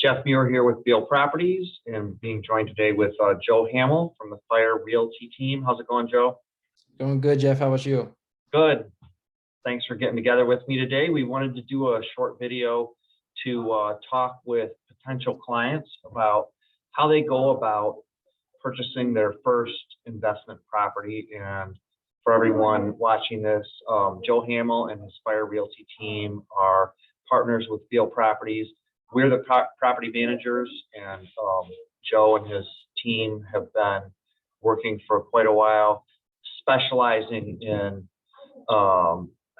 Jeff Muir here with Beal Properties and being joined today with Joe Hammel from the Fire Realty team. How's it going, Joe? Going good, Jeff. How about you? Good. Thanks for getting together with me today. We wanted to do a short video to talk with potential clients about how they go about purchasing their first investment property. And for everyone watching this, Joe Hammel and his Fire Realty team are partners with Beal Properties. We're the property managers, and Joe and his team have been working for quite a while, specializing in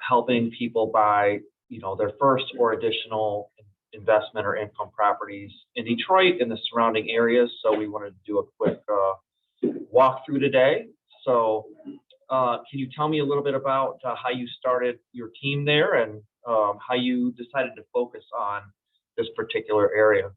helping people buy, their first or additional investment or income properties in Detroit and the surrounding areas. So we wanted to do a quick walkthrough today. So can you tell me a little bit about how you started your team there and how you decided to focus on this particular area?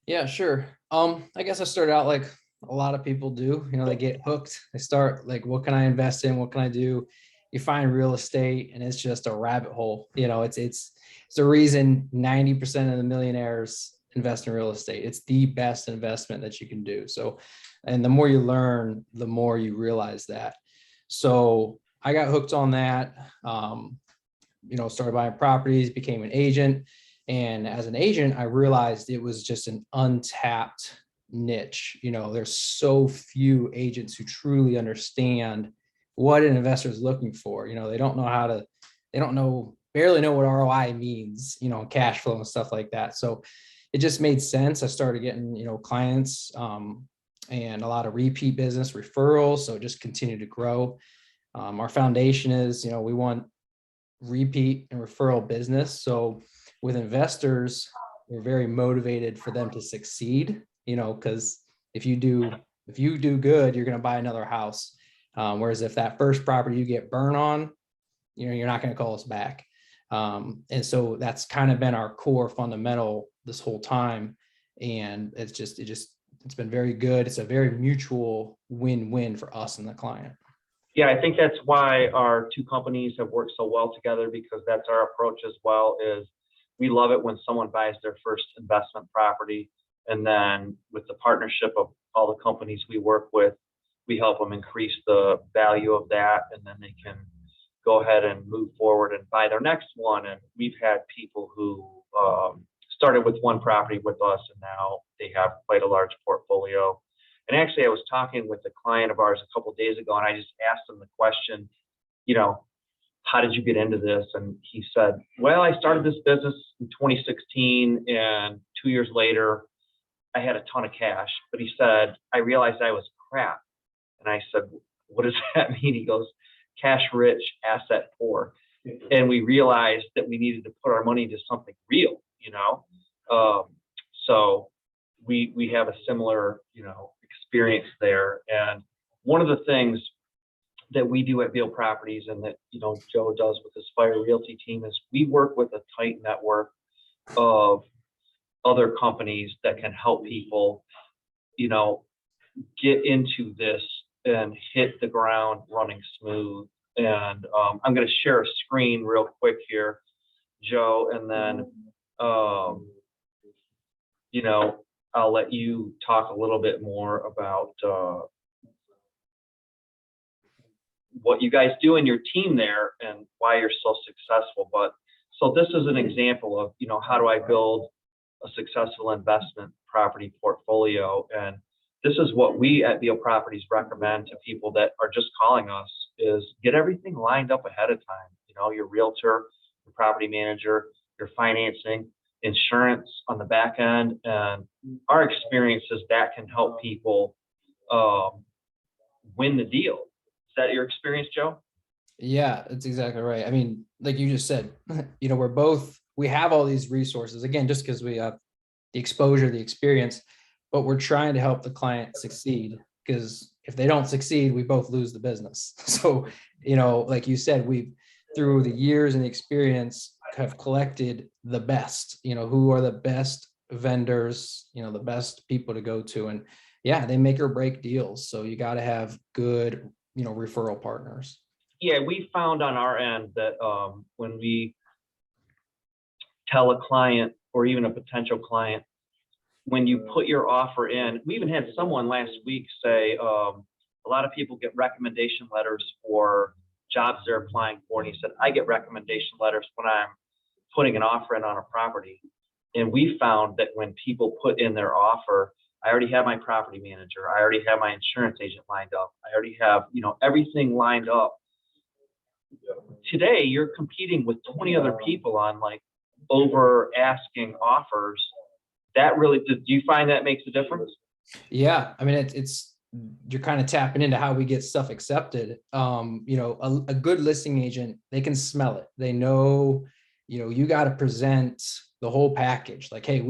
Yeah, sure. I guess I started out like a lot of people do. They get hooked. They start like, what can I invest in? What can I do? You find real estate, and it's just a rabbit hole. It's the reason 90% of the millionaires invest in real estate. It's the best investment that you can do. So, and the more you learn, the more you realize that. So I got hooked on that. Started buying properties, became an agent. And as an agent, I realized it was just an untapped niche. There's so few agents who truly understand what an investor is looking for. They don't know barely know what ROI means, cash flow and stuff like that. So it just made sense. I started getting, clients and a lot of repeat business referrals. So it just continued to grow. Our foundation is, we want repeat and referral business. So with investors, we're very motivated for them to succeed, because if you do good, you're going to buy another house. Whereas if that first property you get burned on, you're not going to call us back. And so that's kind of been our core fundamental this whole time. And it's been very good. It's a very mutual win-win for us and the client. Yeah, I think that's why our two companies have worked so well together, because that's our approach as well. Is we love it when someone buys their first investment property, and then with the partnership of all the companies we work with, we help them increase the value of that, and then they can go ahead and move forward and buy their next one. And we've had people who started with one property with us, and now they have quite a large portfolio. And actually, I was talking with a client of ours a couple of days ago, and I just asked him the question, how did you get into this? And he said, well, I started this business in 2016, and 2 years later, I had a ton of cash. But he said, I realized I was crap. And I said, what does that mean? He goes, cash rich, asset poor. And we realized that we needed to put our money into something real, so we have a similar, experience there. And one of the things that we do at Beal Properties, and that, Joe does with his Fire Realty team, is we work with a tight network of other companies that can help people, get into this and hit the ground running smooth. And I'm going to share a screen real quick here, Joe, and then, I'll let you talk a little bit more about what you guys do in your team there and why you're so successful. But so this is an example of, how do I build a successful investment property portfolio? And this is what we at Beal Properties recommend to people that are just calling us: is get everything lined up ahead of time. Your realtor, your property manager, your financing, insurance on the back end. And our experience is that can help people win the deal. Is that your experience, Joe? Yeah, that's exactly right. I mean, like you just said, we have all these resources, again, just because we have the exposure, the experience, but we're trying to help the client succeed, because if they don't succeed, we both lose the business. So, like you said, we've, through the years and the experience, have collected the best, who are the best vendors, the best people to go to. And yeah, they make or break deals. So you got to have good, referral partners. Yeah, we found on our end that when we tell a client or even a potential client, when you put your offer in, we even had someone last week say, a lot of people get recommendation letters for jobs they're applying for. And he said, I get recommendation letters when I'm putting an offer in on a property. And we found that when people put in their offer, I already have my property manager, I already have my insurance agent lined up, I already have, everything lined up. Today, you're competing with 20 other people on like over asking offers. That really, do you find that makes a difference? Yeah, I mean, it's you're kind of tapping into how we get stuff accepted. A good listing agent, they can smell it. They know, you got to present the whole package. Like, hey,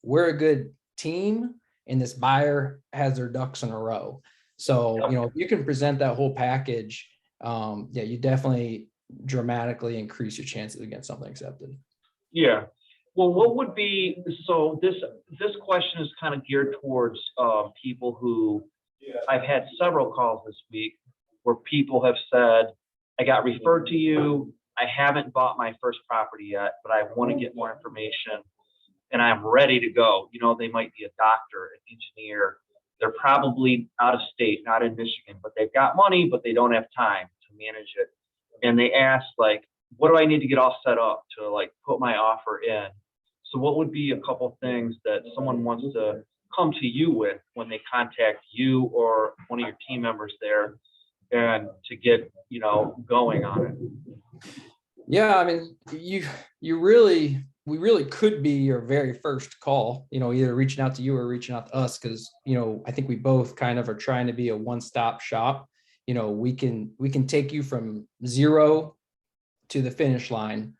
we're a good team, and this buyer has their ducks in a row. So, if you can present that whole package, you definitely dramatically increase your chances of getting something accepted. Yeah. Well, what would be, so this question is kind of geared towards people who, I've had several calls this week where people have said, I got referred to you, I haven't bought my first property yet, but I want to get more information and I'm ready to go. They might be a doctor, an engineer, they're probably out of state, not in Michigan, but they've got money, but they don't have time to manage it. And they ask, like, what do I need to get all set up to like put my offer in? So what would be a couple things that someone wants to come to you with when they contact you or one of your team members there and to get, going on it? Yeah, I mean, we really could be your very first call, either reaching out to you or reaching out to us, because, I think we both kind of are trying to be a one-stop shop. We can take you from zero to the finish line.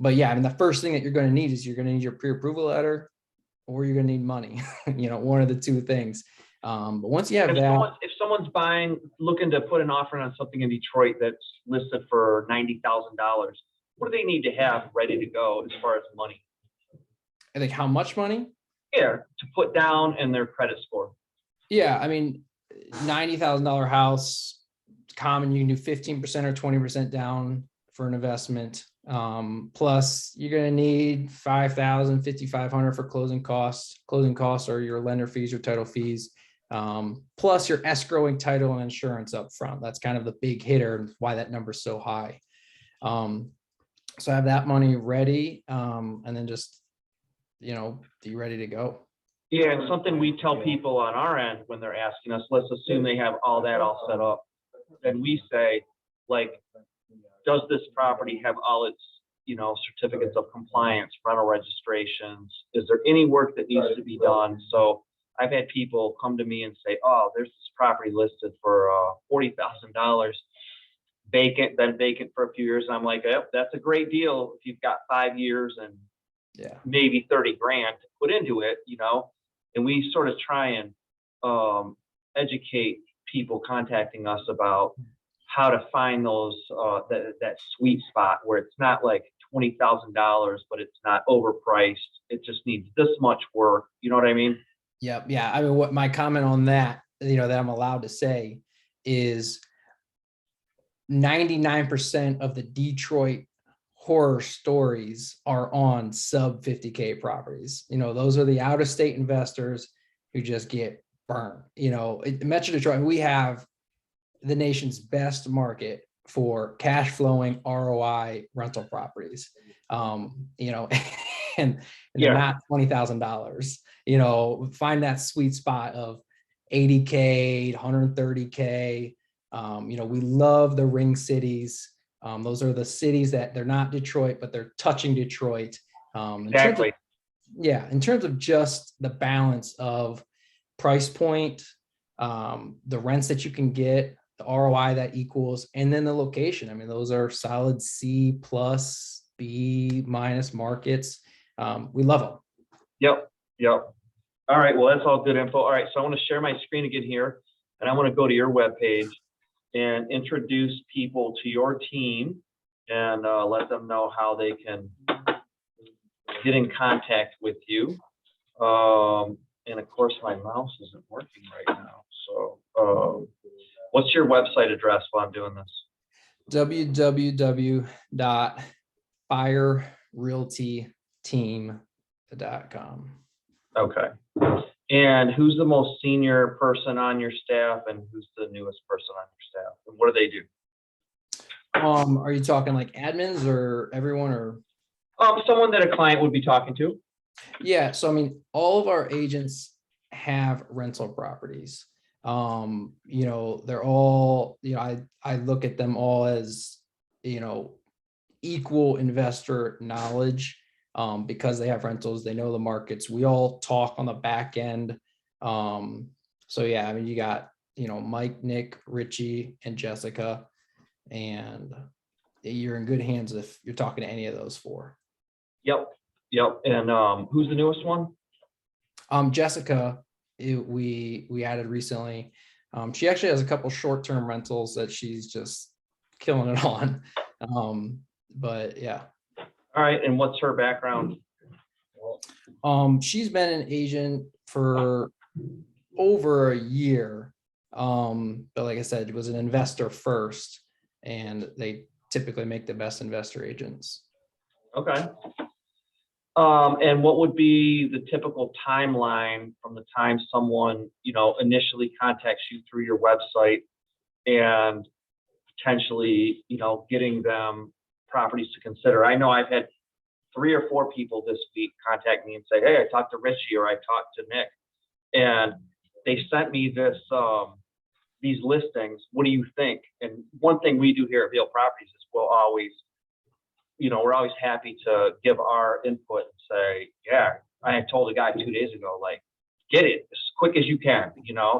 But yeah, I mean, the first thing that you're going to need is you're going to need your pre-approval letter, or you're going to need money, one of the two things. But once you have if someone's looking to put an offer on something in Detroit that's listed for $90,000, what do they need to have ready to go as far as money? I think how much money? Yeah, to put down and their credit score. Yeah, I mean, $90,000 house, common, you can do 15% or 20% down for an investment. Plus you're going to need $5,000, $5,500 for closing costs or your lender fees or title fees. Plus your escrowing title and insurance up front. That's kind of the big hitter and why that number is so high. So have that money ready, and then just, be ready to go. Yeah, and something we tell people on our end when they're asking us, let's assume they have all that all set up. Then we say, like, does this property have all its, certificates of compliance, rental registrations? Is there any work that needs to be done? So I've had people come to me and say, oh, there's this property listed for $40,000, been vacant for a few years. And I'm like, yep, that's a great deal if you've got 5 years and maybe 30 grand to put into it, and we sort of try and educate people contacting us about how to find those that sweet spot where it's not like $20,000, but it's not overpriced. It just needs this much work. You know what I mean? Yep. Yeah. I mean, what my comment on that, that I'm allowed to say is 99% of the Detroit horror stories are on sub 50K properties. Those are the out of state investors who just get burned. Metro Detroit, we have the nation's best market for cash flowing ROI rental properties. And they're not $20,000. Find that sweet spot of 80K, 130K. We love the ring cities. Those are the cities that they're not Detroit, but they're touching Detroit. Exactly. In terms of just the balance of price point, the rents that you can get, the ROI that equals, and then the location. I mean, those are solid C+, B- markets. We love them. Yep. All right. Well, that's all good info. All right. So I want to share my screen again here, and I want to go to your webpage and introduce people to your team and let them know how they can get in contact with you. And of course, my mouse isn't working right now. So what's your website address while I'm doing this? www.firerealtyteam.com. Okay. And who's the most senior person on your staff and who's the newest person on your staff? And what do they do? Are you talking like admins or everyone or? Someone that a client would be talking to. Yeah, so I mean, all of our agents have rental properties. They're all, I look at them all as, you know, equal investor knowledge, because they have rentals, they know the markets. We all talk on the back end. So yeah, I mean, you got, Mike, Nick, Richie, and Jessica, and you're in good hands if you're talking to any of those four. Yep. Yep. And who's the newest one? Jessica, we added recently. She actually has a couple short-term rentals that she's just killing it on. But yeah. All right. And what's her background? She's been an agent for over a year. But like I said, it was an investor first, and they typically make the best investor agents. Okay. And what would be the typical timeline from the time someone, initially contacts you through your website and potentially, getting them properties to consider? I know I've had 3 or 4 people this week contact me and say, hey, I talked to Richie or I talked to Nick, and they sent me these listings. What do you think? And one thing we do here at Beal Properties is we're always happy to give our input and say, yeah, I told a guy 2 days ago, like, get it as quick as you can.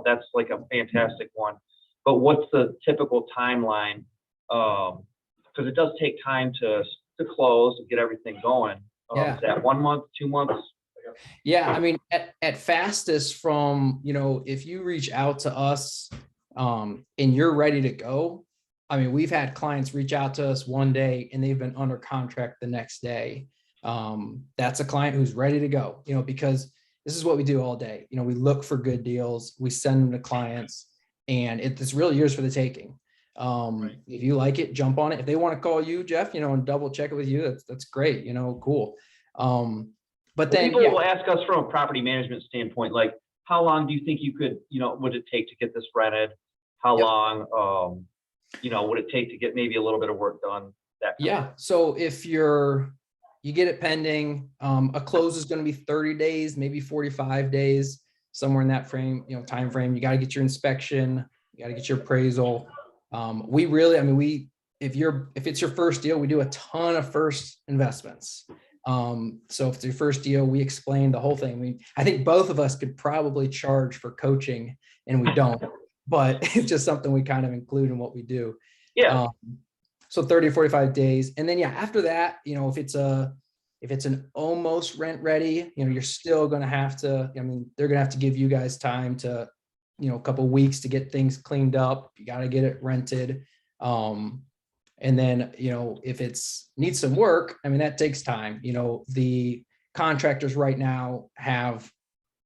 That's like a fantastic one. But what's the typical timeline? Because it does take time to close and get everything going. Yeah. Is that 1 month, 2 months? Yeah, I mean, at fastest from, if you reach out to us, and you're ready to go. I mean, we've had clients reach out to us one day and they've been under contract the next day. That's a client who's ready to go, because this is what we do all day. We look for good deals, we send them to clients, and it's really yours for the taking. Right. If you like it, jump on it. If they want to call you, Jeff, and double check it with you, that's great, cool. But then people will ask us from a property management standpoint, like, how long do you think you could, would it take to get this rented? How long, would it take to get maybe a little bit of work done? Yeah. So if you get it pending, a close is going to be 30 days, maybe 45 days, somewhere in that time frame. You got to get your inspection, you got to get your appraisal. If it's your first deal, we do a ton of first investments. So if it's your first deal, we explain the whole thing. I think both of us could probably charge for coaching, and we don't, but it's just something we kind of include in what we do. Yeah. So 30 or 45 days. And then, after that, if it's an almost rent ready, you're still going to have to, they're going to have to give you guys time to, a couple of weeks to get things cleaned up. You got to get it rented. And then, if needs some work, that takes time. The contractors right now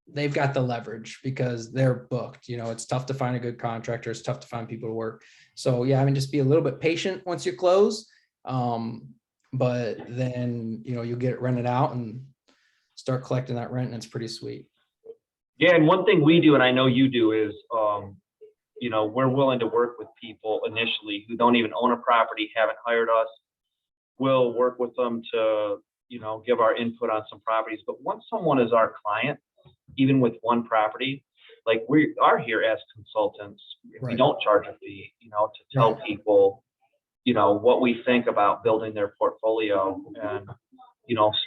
they've got the leverage because they're booked. It's tough to find a good contractor. It's tough to find people to work. So just be a little bit patient once you close. But then, you'll get it rented out and start collecting that rent, and it's pretty sweet. Yeah. And one thing we do, and I know you do, is, we're willing to work with people initially who don't even own a property, haven't hired us. We'll work with them to, give our input on some properties. But once someone is our client, even with one property, like we are here as consultants, Right. We don't charge a fee, to tell people, what we think about building their portfolio. And,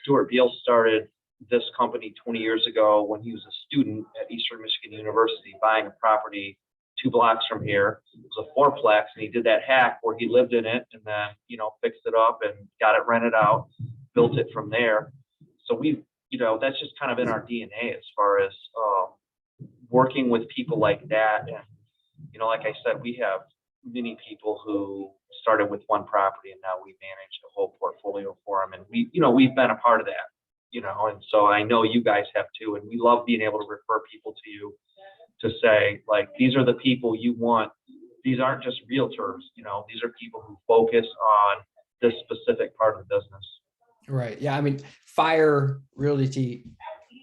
Stuart Beal started this company 20 years ago when he was a student at Eastern Michigan University, buying a property 2 blocks from here. It was a 4-plex, and he did that hack where he lived in it and then, fixed it up and got it rented out, built it from there. So that's just kind of in our DNA as far as working with people like that. And, like I said, we have many people who started with one property and now we manage a whole portfolio for them. And we've been a part of that, and so I know you guys have too. And we love being able to refer people to you to say, like, these are the people you want. These aren't just realtors, these are people who focus on this specific part of the business. Right. Yeah. Fire Realty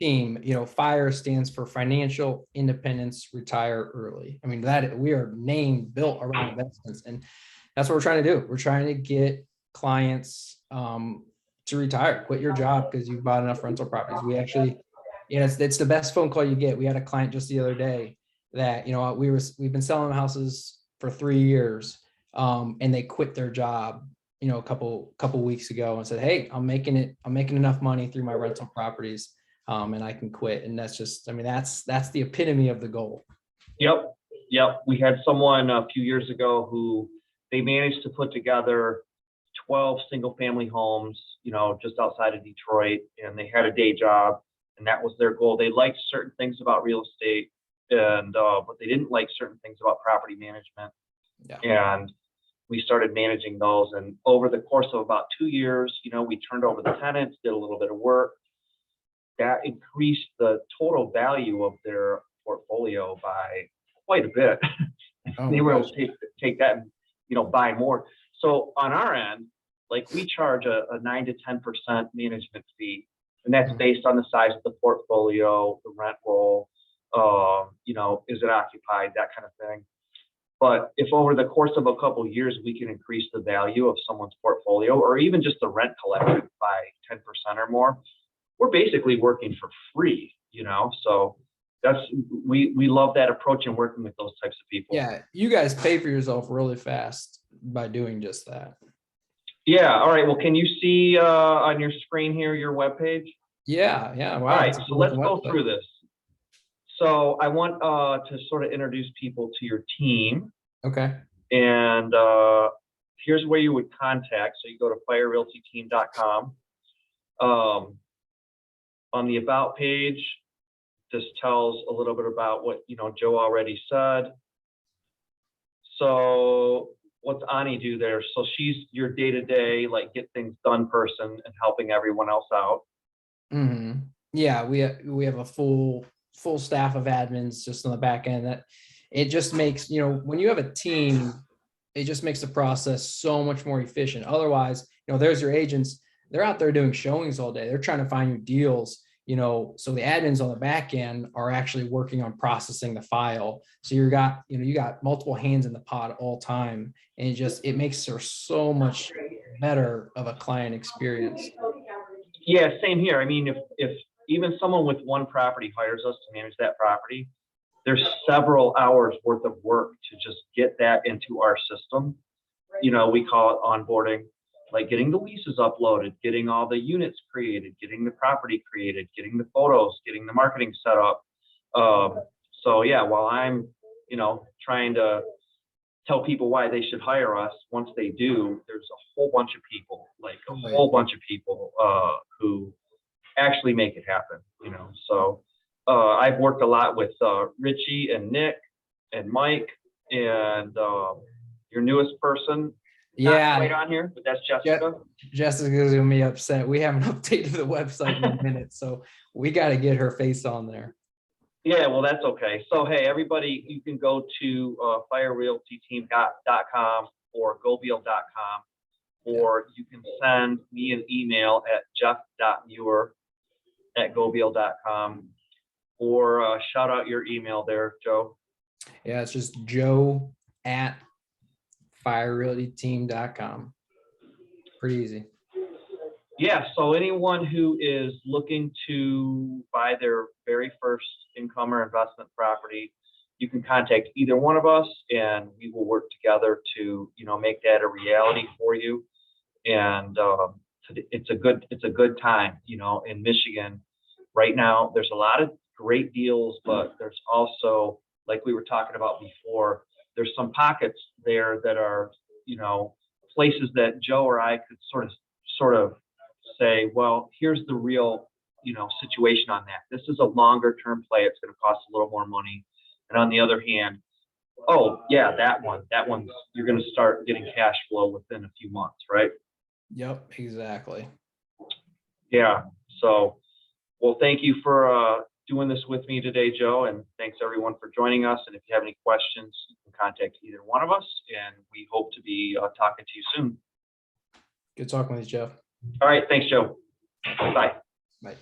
team, you know, FIRE stands for Financial Independence, Retire Early. I mean, that we are named built around investments, and that's what we're trying to do. We're trying to get clients to retire, quit your job because you've bought enough rental properties. We actually, you know, it's the best phone call you get. We had a client just the other day that, you know, we've been selling houses for 3 years, and they quit their job, you know, a couple weeks ago and said, hey, I'm making enough money through my rental properties, and I can quit. And that's just, I mean, that's the epitome of the goal. Yep. We had someone a few years ago who they managed to put together 12 single family homes, you know, just outside of Detroit, and they had a day job, and that was their goal. They liked certain things about real estate, and but they didn't like certain things about property management. Yeah. And we started managing those, and over the course of about 2 years, you know, we turned over the tenants, did a little bit of work that increased the total value of their portfolio by quite a bit. Oh, They were able to take that and, you know, buy more. So on our end, like, we charge a 9 to 10% management fee, and that's based on the size of the portfolio, the rent roll, you know, is it occupied, that kind of thing. But if over the course of a couple of years we can increase the value of someone's portfolio, or even just the rent collected by 10% or more, we're basically working for free, you know. So we love that approach and working with those types of people. Yeah, you guys pay for yourself really fast by doing just that. Yeah. All right. Well, can you see on your screen here your webpage? Yeah. Wow. All right. So let's go through this. So I want to sort of introduce people to your team. Okay. And here's where you would contact. So you go to firerealtyteam.com. On the About page, this tells a little bit about what, you know, Joe already said. So what's Ani do there? So she's your day-to-day, like, get things done person and helping everyone else out. Mm-hmm. Yeah, we have a full staff of admins just on the back end. That it just makes, you know, when you have a team, it just makes the process so much more efficient. Otherwise, you know, there's your agents, they're out there doing showings all day. They're trying to find you deals, you know, so the admins on the back end are actually working on processing the file. So you got multiple hands in the pot all time, and it makes her so much better of a client experience. Yeah, same here. I mean, if even someone with one property hires us to manage that property, there's several hours worth of work to just get that into our system. You know, we call it onboarding, like getting the leases uploaded, getting all the units created, getting the property created, getting the photos, getting the marketing set up. So yeah, while I'm, you know, trying to tell people why they should hire us, once they do, there's a whole bunch of people, like a whole bunch of people who actually make it happen, you know. So I've worked a lot with Richie and Nick and Mike and your newest person. Yeah, right on here, but that's Jessica. Jessica's gonna be upset. We haven't updated the website in a minute, so we got to get her face on there. Yeah, well, that's okay. So hey, everybody, you can go to firerealtyteam.com or gobeal.com, or you can send me an email at jeff.muir@gobeal.com, or shout out your email there, Joe. Yeah, it's just joe@firerealtyteam.com. Pretty easy. Yeah, so anyone who is looking to buy their very first income or investment property, you can contact either one of us, and we will work together to, you know, make that a reality for you. And it's a good time, you know, in Michigan right now. There's a lot of great deals, but there's also, like we were talking about before, there's some pockets there that are, you know, places that Joe or I could sort of say, well, here's the real, you know, situation on that. This is a longer term play. It's going to cost a little more money. And on the other hand, oh yeah, that one's you're going to start getting cash flow within a few months, right? Yep, exactly. Yeah. So, well, thank you for doing this with me today, Joe, and thanks everyone for joining us. And if you have any questions, you can contact either one of us, and we hope to be talking to you soon. Good talking with you, Jeff. All right. Thanks, Joe. Bye. Bye.